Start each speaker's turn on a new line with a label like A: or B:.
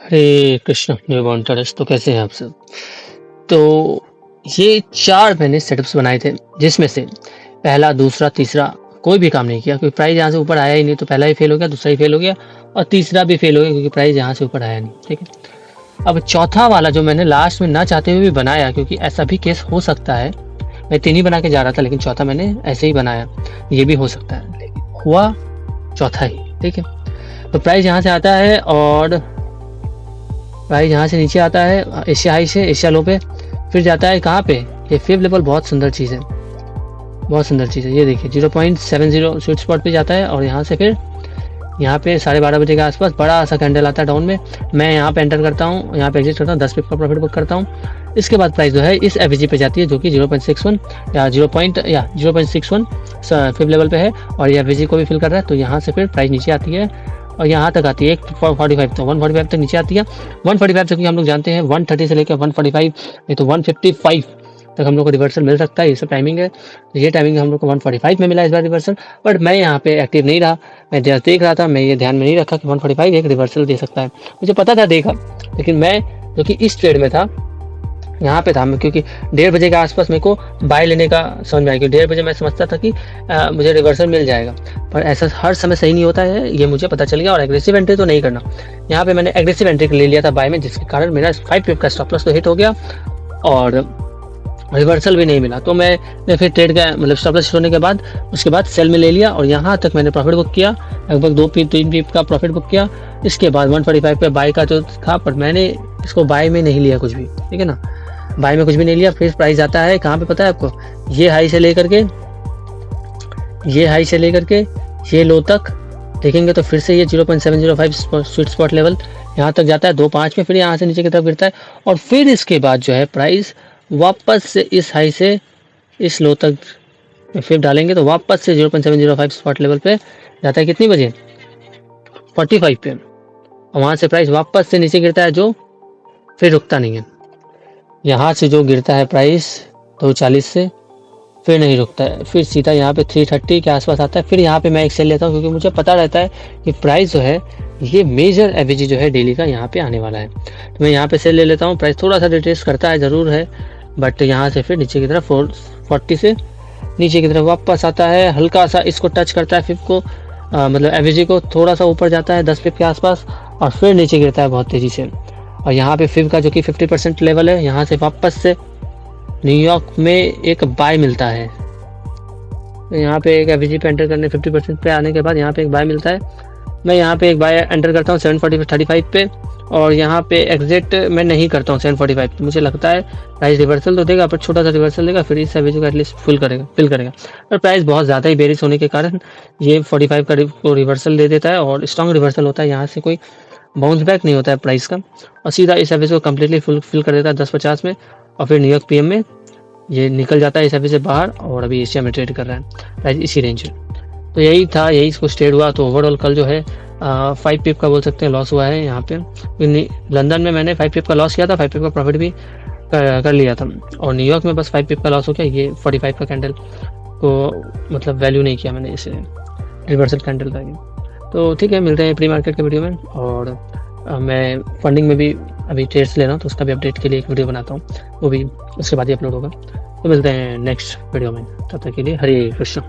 A: हरे Krishna newborn terrorist. तो कैसे हैं आप सब? तो ये 4 मैंने सेटअप्स बनाए थे, जिसमें से पहला, दूसरा, तीसरा कोई भी काम नहीं किया क्योंकि प्राइस यहाँ से ऊपर आया ही नहीं, तो पहला ही फेल हो गया, दूसरा ही फेल हो गया और तीसरा भी फेल हो गया क्योंकि प्राइस यहाँ से ऊपर आया नहीं। ठीक है, अब चौथा वाला जो मैंने लास्ट में ना चाहते हुए भी बनाया, क्योंकि ऐसा भी केस हो सकता है, मैं 3 ही बना के जा रहा था लेकिन चौथा मैंने ऐसे ही बनाया, ये भी हो सकता है, लेकिन हुआ चौथा ही। ठीक है, तो प्राइस यहाँ से आता है और प्राइस यहाँ से नीचे आता है एशिया हाई से एशिया लो पे, फिर जाता है कहाँ पे, ये 5th लेवल। बहुत सुंदर चीज़ है, बहुत सुंदर चीज़ है। ये देखिए 0.70 स्वीट स्पॉट पे जाता है और यहाँ से फिर यहाँ पे 12:30 बजे के आसपास बड़ा सा कैंडल आता है डाउन में। मैं यहाँ पे एंटर करता हूँ, यहाँ पे एग्जिट करता हूँ, 10 पिप का प्रॉफिट बुक करता हूँ। इसके बाद प्राइस जो है इस एफजी पे जाती है जो कि 0.61 या 0.61 5th लेवल पे है और ये एफजी को भी फिल कर रहा है। तो यहाँ से फिर प्राइस नीचे आती है और यहाँ तक आती है 145, तो 145 तक नीचे आती है। 145 जो कि हम लोग जानते हैं 130 से लेकर 145 नहीं तो 155 तक हम लोग को रिवर्सल मिल सकता है। ये सब टाइमिंग है, तो ये टाइमिंग हम लोग को 145 में मिला इस बार रिवर्सल, बट मैं यहाँ पे एक्टिव नहीं रहा, मैं देख रहा था, मैं ये ध्यान में नहीं रखा कि 145 एक रिवर्सल दे सकता है। मुझे पता था देगा, लेकिन मैं जो कि इस ट्रेड में था, यहाँ पे था मैं, क्योंकि 1:30 बजे के आसपास मेरे को बाय लेने का समझ में आया, क्योंकि 1:30 बजे मैं समझता था कि मुझे रिवर्सल मिल जाएगा, पर ऐसा हर समय सही नहीं होता है, ये मुझे पता चल गया। और एग्रेसिव एंट्री तो नहीं करना, यहाँ पे मैंने एग्रेसिव एंट्री ले लिया था बाय में, जिसके कारण मेरा 5 पिप का स्टॉप लॉस तो हिट हो गया और रिवर्सल भी नहीं मिला। तो मैं फिर ट्रेड का मतलब स्टॉप लॉस होने के बाद उसके बाद सेल में ले लिया और यहाँ तक मैंने प्रॉफिट बुक किया, लगभग 2-3 पिप का प्रॉफिट बुक किया। इसके बाद 145 पे बाय का जो था, पर मैंने इसको बाय में नहीं लिया कुछ भी, ठीक है ना, बाय में कुछ भी नहीं लिया। फिर प्राइस आता है कहाँ पे पता है आपको, ये हाई से लेकर के ये लो तक देखेंगे तो फिर से ये 0.705 स्वीट स्पॉट लेवल यहाँ तक जाता है 2.5 में, फिर यहाँ से नीचे की तरफ गिरता है और फिर इसके बाद जो है प्राइस वापस से इस हाई से इस लो तक फिर डालेंगे तो वापस से 0.705 स्पॉट लेवल पे जाता है। कितनी बजे, 45 पे, और वहाँ से प्राइस वापस से नीचे गिरता है जो फिर रुकता नहीं है। यहाँ से जो गिरता है प्राइस 240 से फिर नहीं रुकता है, फिर सीधा यहाँ पे 330 के आसपास आता है। फिर यहाँ पे मैं एक सेल लेता हूँ क्योंकि मुझे पता रहता है कि प्राइस जो है ये मेजर एवरेज जो है डेली का यहाँ पे आने वाला है, तो मैं यहाँ पे सेल ले लेता हूँ। प्राइस थोड़ा सा रिट्रेस करता है ज़रूर है, बट यहाँ से फिर नीचे की तरफ 440 से नीचे की तरफ वापस आता है, हल्का सा इसको टच करता है, फिर को मतलब एवरेज को थोड़ा सा ऊपर जाता है 10 पिप के आसपास और फिर नीचे गिरता है बहुत तेज़ी से। और यहाँ पे फिर का जो कि 50% लेवल है, यहाँ से वापस से न्यूयॉर्क में एक बाय मिलता है। तो यहाँ पे एक एवरेज पे एंटर करने 50% पे आने के बाद यहाँ पे एक बाय मिलता है। मैं यहाँ पे एक बाय एंटर करता हूँ 735 पे और यहाँ पे एग्जिट मैं नहीं करता हूँ 745। मुझे लगता है प्राइस रिवर्सल तो देगा, पर छोटा सा रिवर्सल देगा, फिर इस एवरेज को एटलीस्ट फिल करेगा। पर प्राइस बहुत ज़्यादा ही बेरिश होने के कारण ये 45 का रिवर्सल दे देता है और स्ट्रॉन्ग रिवर्सल होता है, यहाँ से कोई बाउंस बैक नहीं होता है प्राइस का, और सीधा इस एवरेज को कम्प्लीटली फिल कर देता है 10.50 में और फिर न्यूयॉर्क पीएम में ये निकल जाता है इस एवरेज से बाहर और अभी एशिया में ट्रेड कर रहा है प्राइस इसी रेंज में। तो यही था, यही कुछ ट्रेड हुआ। तो ओवरऑल कल जो है 5 पिप का बोल सकते हैं लॉस हुआ है यहाँ पे। लंदन में मैंने 5 पिप का लॉस किया था, 5 पिप का प्रॉफिट भी कर लिया था, और न्यूयॉर्क में बस 5 पिप का लॉस हो गया। ये 45 का कैंडल को मतलब वैल्यू नहीं किया मैंने इसे, रिवर्सल कैंडल का। तो ठीक है, मिलते हैं प्री मार्केट के वीडियो में, और मैं फंडिंग में भी अभी ट्रेड्स ले रहा हूँ तो उसका भी अपडेट के लिए एक वीडियो बनाता हूँ, वो भी उसके बाद ही अपलोड होगा। तो मिलते हैं नेक्स्ट वीडियो में, तब तक के लिए हरे कृष्ण।